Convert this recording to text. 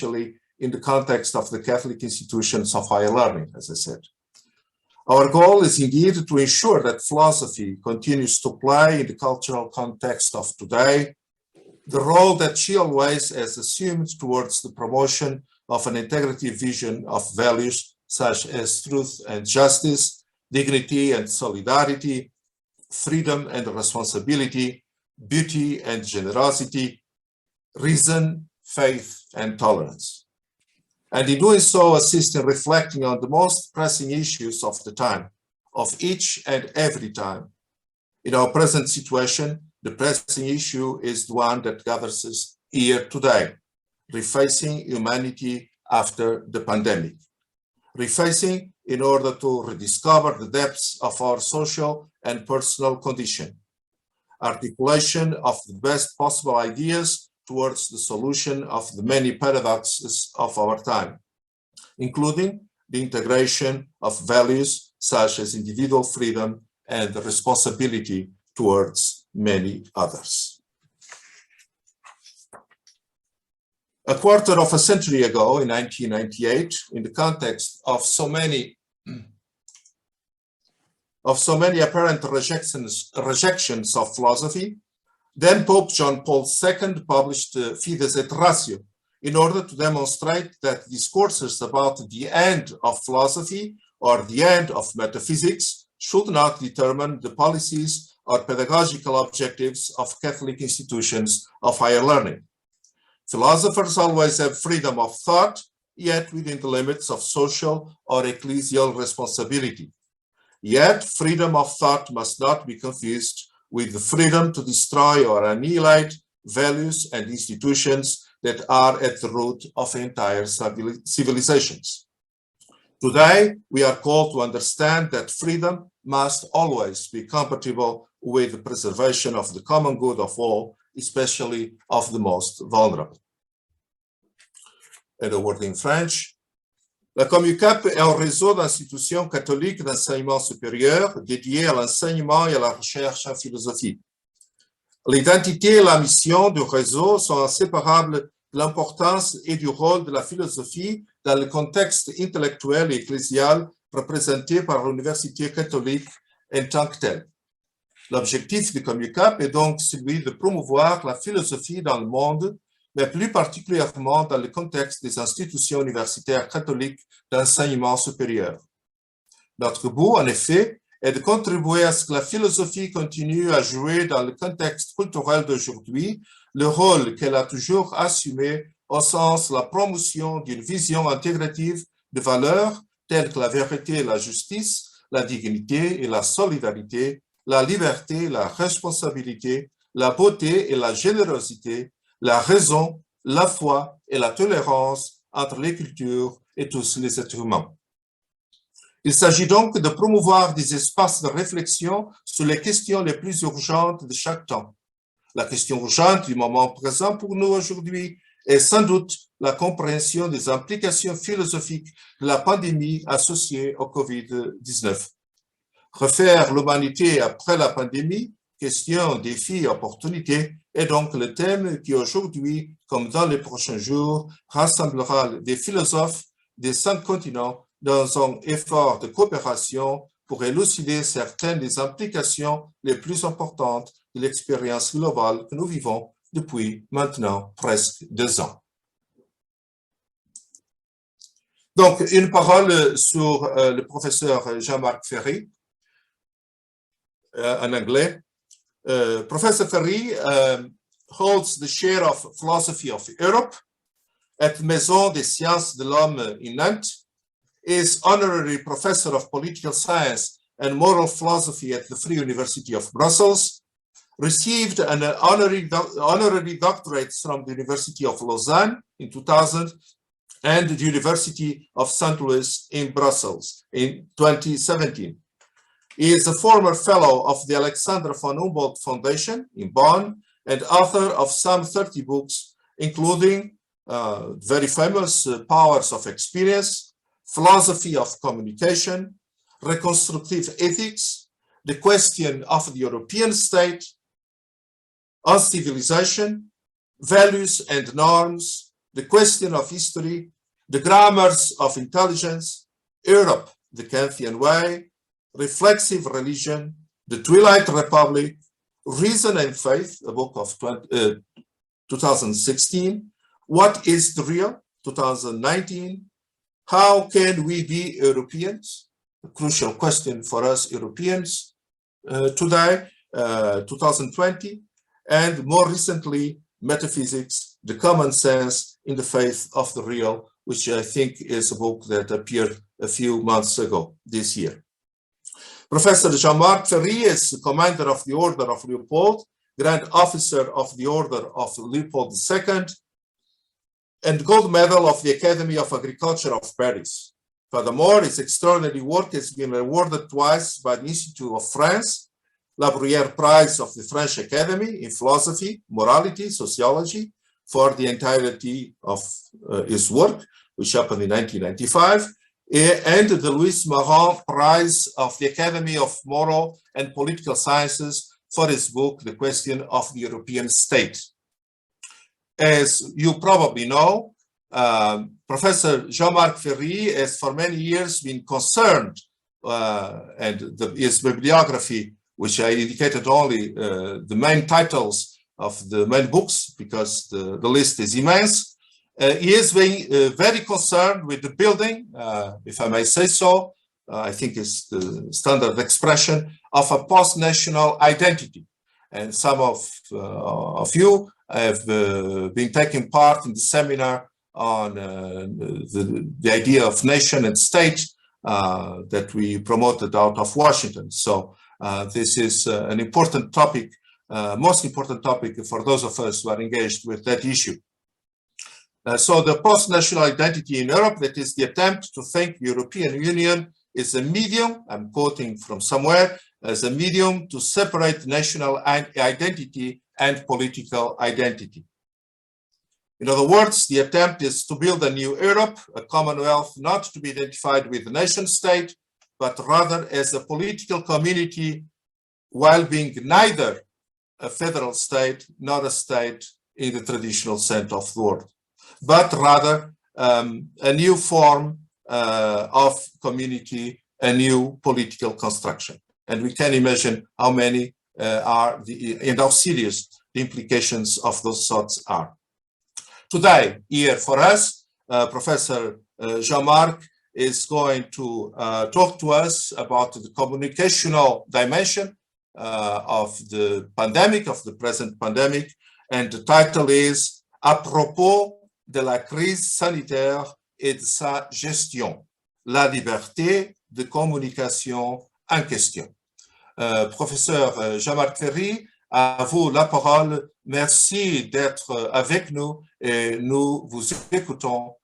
especially in the context of the Catholic institutions of higher learning, as I said. Our goal is indeed to ensure that philosophy continues to play in the cultural context of today the role that she always has assumed towards the promotion of an integrative vision of values such as truth and justice, dignity and solidarity, freedom and responsibility, beauty and generosity, reason, faith, and tolerance. And in doing so, assist in reflecting on the most pressing issues of the time, of each and every time. In our present situation, the pressing issue is the one that gathers us here today, refacing humanity after the pandemic. Refacing in order to rediscover the depths of our social and personal condition. Articulation of the best possible ideas towards the solution of the many paradoxes of our time, including the integration of values such as individual freedom and responsibility towards many others. A quarter of a century ago, in 1998, in the context of so many apparent rejections of philosophy, then Pope John Paul II published Fides et Ratio in order to demonstrate that discourses about the end of philosophy or the end of metaphysics should not determine the policies or pedagogical objectives of Catholic institutions of higher learning. Philosophers always have freedom of thought, yet within the limits of social or ecclesial responsibility. Yet, freedom of thought must not be confused with the freedom to destroy or annihilate values and institutions that are at the root of entire civilizations. Today, we are called to understand that freedom must always be compatible with the preservation of the common good of all, especially of the most vulnerable. And a word in French. La COMIUCAP est un réseau d'institutions catholiques d'enseignement supérieur dédié à l'enseignement et à la recherche en philosophie. L'identité et la mission du réseau sont inséparables de l'importance et du rôle de la philosophie dans le contexte intellectuel et ecclésial représenté par l'Université catholique en tant que telle. L'objectif du COMIUCAP est donc celui de promouvoir la philosophie dans le monde, mais plus particulièrement dans le contexte des institutions universitaires catholiques d'enseignement supérieur. Notre but, en effet, est de contribuer à ce que la philosophie continue à jouer dans le contexte culturel d'aujourd'hui le rôle qu'elle a toujours assumé au sens de la promotion d'une vision intégrative de valeurs telles que la vérité et la justice, la dignité et la solidarité, la liberté, la responsabilité, la beauté et la générosité, la raison, la foi et la tolérance entre les cultures et tous les êtres humains. Il s'agit donc de promouvoir des espaces de réflexion sur les questions les plus urgentes de chaque temps. La question urgente du moment présent pour nous aujourd'hui est sans doute la compréhension des implications philosophiques de la pandémie associée au Covid-19. Refaire l'humanité après la pandémie, question, défis, opportunités, est donc le thème qui aujourd'hui, comme dans les prochains jours, rassemblera des philosophes des 5 continents dans un effort de coopération pour élucider certaines des implications les plus importantes de l'expérience globale que nous vivons depuis maintenant presque 2 ans. Donc, une parole sur le professeur Jean-Marc Ferry, en anglais. Professor Ferry holds the chair of philosophy of Europe at the Maison des Sciences de l'Homme in Nantes, is honorary professor of political science and moral philosophy at the Free University of Brussels, received an honorary doctorate from the University of Lausanne in 2000 and the University of St. Louis in Brussels in 2017. He is a former fellow of the Alexander von Humboldt Foundation in Bonn and author of some 30 books, including very famous Powers of Experience, Philosophy of Communication, Reconstructive Ethics, The Question of the European State, On Civilization, Values and Norms, the question of history, the grammars of intelligence, Europe, the Kantian way, reflexive religion, the Twilight Republic, Reason and Faith, a book of 2016, What is the Real, 2019, How can we be Europeans? A crucial question for us Europeans today, 2020, and more recently, Metaphysics, the Common Sense in the Faith of the Real, which I think is a book that appeared a few months ago this year. Professor Jean-Marc Ferry is Commander of the Order of Leopold, Grand Officer of the Order of Leopold II, and Gold Medal of the Academy of Agriculture of Paris. Furthermore, his extraordinary work has been awarded twice by the Institute of France, La Bruyère Prize of the French Academy in Philosophy, Morality, Sociology, for the entirety of his work, which happened in 1995, and the Louis Marron Prize of the Academy of Moral and Political Sciences for his book, The Question of the European State. As you probably know, Professor Jean-Marc Ferry has for many years been concerned, and his bibliography, which I indicated only the main titles of the main books, because the list is immense. He is very concerned with the building, if I may say so, I think it's the standard expression, of a post-national identity. And some of you have been taking part in the seminar on the idea of nation and state that we promoted out of Washington. So this is an important topic, most important topic for those of us who are engaged with that issue. So the post-national identity in Europe, that is the attempt to think the European Union is a medium, I'm quoting from somewhere, as a medium to separate national identity and political identity. In other words, the attempt is to build a new Europe, a commonwealth not to be identified with the nation state, but rather as a political community, while being neither a federal state nor a state in the traditional sense of the word, but rather a new form of community, a new political construction. And we can imagine how many are and how serious the implications of those sorts are. Today, here for us, Professor Jean-Marc is going to talk to us about the communicational dimension of the pandemic, of the present pandemic, and the title is À propos de la crise sanitaire et de sa gestion, la liberté de communication en question. Professeur Jean-Marc Ferry, à vous la parole. Merci d'être avec nous et nous vous écoutons